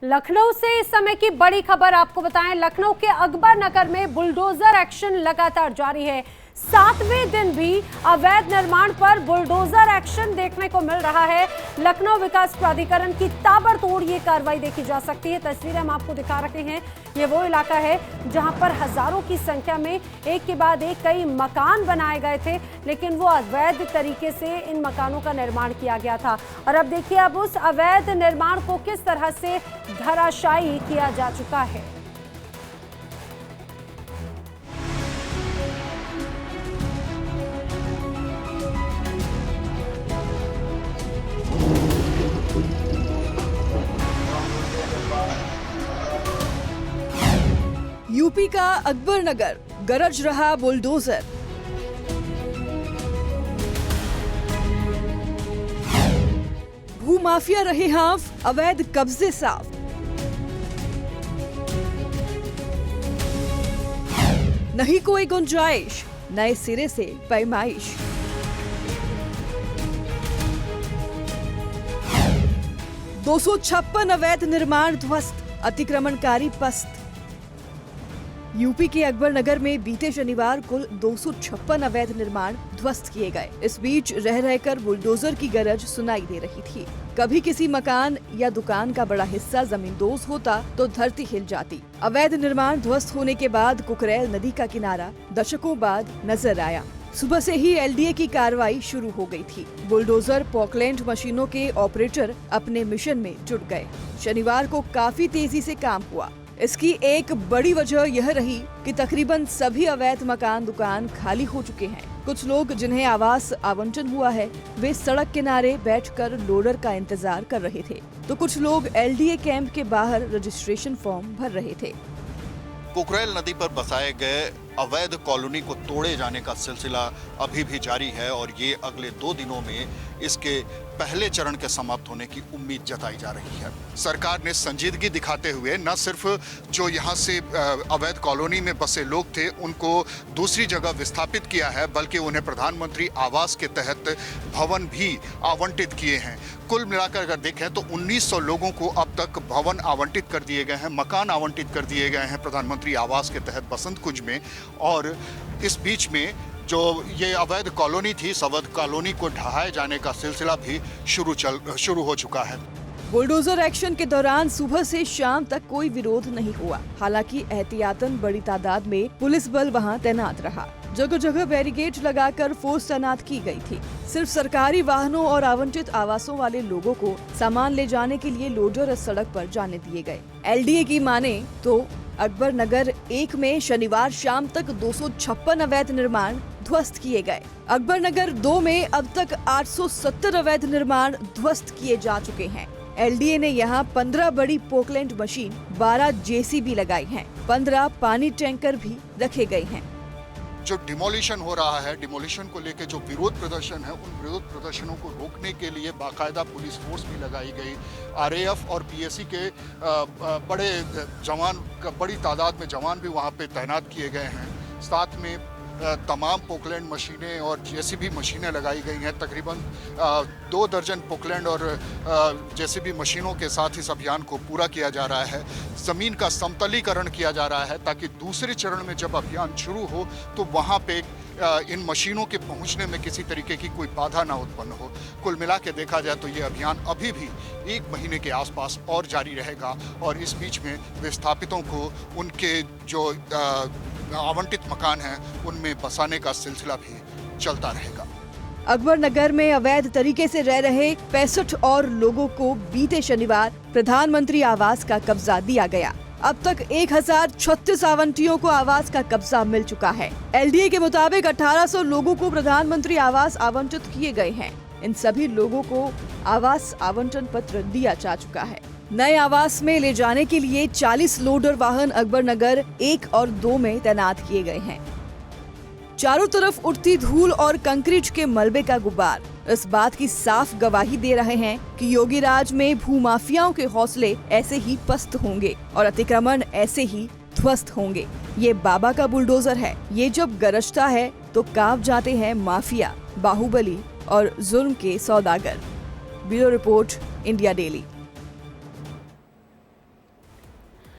लखनऊ से इस समय की बड़ी खबर आपको बताएं। लखनऊ के अकबर नगर में बुलडोजर एक्शन लगातार जारी है। 7वें दिन भी अवैध निर्माण पर बुलडोजर एक्शन देखने को मिल रहा है। लखनऊ विकास प्राधिकरण की ताबड़तोड़ ये कार्रवाई देखी जा सकती है। तस्वीरें हम आपको दिखा रहे हैं। ये वो इलाका है जहां पर हजारों की संख्या में एक के बाद एक कई मकान बनाए गए थे, लेकिन वो अवैध तरीके से इन मकानों का निर्माण किया गया था। और अब देखिए, अब उस अवैध निर्माण को किस तरह से धराशायी किया जा चुका है। यूपी का अकबर नगर, गरज रहा बुलडोजर। भूमाफिया रहे हाफ, अवैध कब्जे साफ। नहीं कोई गुंजाइश, नए सिरे से पैमाइश। दो 256 अवैध निर्माण ध्वस्त, अतिक्रमणकारी पस्त। यूपी के अकबर नगर में बीते शनिवार कुल 256 अवैध निर्माण ध्वस्त किए गए। इस बीच रह रहकर बुलडोजर की गरज सुनाई दे रही थी। कभी किसी मकान या दुकान का बड़ा हिस्सा जमींदोज होता तो धरती हिल जाती। अवैध निर्माण ध्वस्त होने के बाद कुकरेल नदी का किनारा दशकों बाद नजर आया। सुबह से ही एलडीए की कार्रवाई शुरू हो गई थी। बुलडोजर पॉकलैंड मशीनों के ऑपरेटर अपने मिशन में जुट गए। शनिवार को काफी तेजी से काम हुआ। इसकी एक बड़ी वजह यह रही कि तकरीबन सभी अवैध मकान दुकान खाली हो चुके हैं। कुछ लोग जिन्हें आवास आवंटन हुआ है, वे सड़क किनारे बैठकर लोडर का इंतजार कर रहे थे, तो कुछ लोग एलडीए कैंप के बाहर रजिस्ट्रेशन फॉर्म भर रहे थे। कुकरेल नदी पर बसाए गए अवैध कॉलोनी को तोड़े जाने का सिलसिला अभी भी जारी है और ये अगले 2 दिनों में इसके पहले चरण के समाप्त होने की उम्मीद जताई जा रही है। सरकार ने संजीदगी दिखाते हुए न सिर्फ जो यहाँ से अवैध कॉलोनी में बसे लोग थे उनको दूसरी जगह विस्थापित किया है, बल्कि उन्हें प्रधानमंत्री आवास के तहत भवन भी आवंटित किए हैं। कुल मिलाकर अगर देखें तो 1900 लोगों को अब तक भवन आवंटित कर दिए गए हैं, मकान आवंटित कर दिए गए हैं प्रधानमंत्री आवास के तहत बसंत कुंज में। और इस बीच में जो ये अवैध कॉलोनी थी, इस अवैध कॉलोनी को ढहाए जाने का सिलसिला भी शुरू हो चुका है। बुलडोजर एक्शन के दौरान सुबह से शाम तक कोई विरोध नहीं हुआ। हालांकि एहतियातन बड़ी तादाद में पुलिस बल वहां तैनात रहा। जगह जगह बैरिकेड लगाकर फोर्स तैनात की गई थी। सिर्फ सरकारी वाहनों और आवंटित आवासों वाले लोगों को सामान ले जाने के लिए लोडर सड़क पर जाने दिए गए। एलडीए की माने तो अकबर नगर 1 में शनिवार शाम तक 256 अवैध निर्माण ध्वस्त किए गए। अकबर नगर 2 में अब तक 870 अवैध निर्माण ध्वस्त किए जा चुके हैं। एलडीए ने यहाँ 15 बड़ी पोकलैंड मशीन, 12 जेसीबी लगाई हैं, 15 पानी टैंकर भी रखे गए हैं। जो डिमोलिशन हो रहा है, डिमोलिशन को लेकर जो विरोध प्रदर्शन है, उन विरोध प्रदर्शनों को रोकने के लिए बाकायदा पुलिस फोर्स भी लगाई गई। आरएएफ और पीएसी के बड़ी तादाद में जवान भी वहां पे तैनात किए गए हैं। साथ में तमाम पोकलैंड मशीनें और जेसीबी मशीनें लगाई गई हैं। तकरीबन 2 दर्जन पोकलैंड और जेसीबी मशीनों के साथ इस अभियान को पूरा किया जा रहा है। ज़मीन का समतलीकरण किया जा रहा है ताकि दूसरे चरण में जब अभियान शुरू हो तो वहाँ पे इन मशीनों के पहुँचने में किसी तरीके की कोई बाधा ना उत्पन्न हो। कुल मिला के देखा जाए तो ये अभियान अभी भी 1 महीने के आसपास और जारी रहेगा और इस बीच में विस्थापितों को उनके जो आवंटित मकान हैं उनमें बसाने का सिलसिला भी चलता रहेगा। अकबर नगर में अवैध तरीके से रह रहे 65 और लोगों को बीते शनिवार प्रधानमंत्री आवास का कब्जा दिया गया। अब तक 1036 आवंटियों को आवास का कब्जा मिल चुका है। एलडीए के मुताबिक 1800 लोगों को प्रधानमंत्री आवास आवंटित किए गए हैं। इन सभी लोगों को आवास आवंटन पत्र दिया जा चुका है। नए आवास में ले जाने के लिए 40 लोडर वाहन अकबर नगर 1 और 2 में तैनात किए गए हैं। चारों तरफ उठती धूल और कंक्रीट के मलबे का गुब्बार इस बात की साफ गवाही दे रहे हैं कि योगी राज में भूमाफियाओं के हौसले ऐसे ही पस्त होंगे और अतिक्रमण ऐसे ही ध्वस्त होंगे। ये बाबा का बुलडोजर है। ये जब गरजता है तो कांप जाते हैं माफिया, बाहुबली और जुल्म के सौदागर। Bureau report, India daily.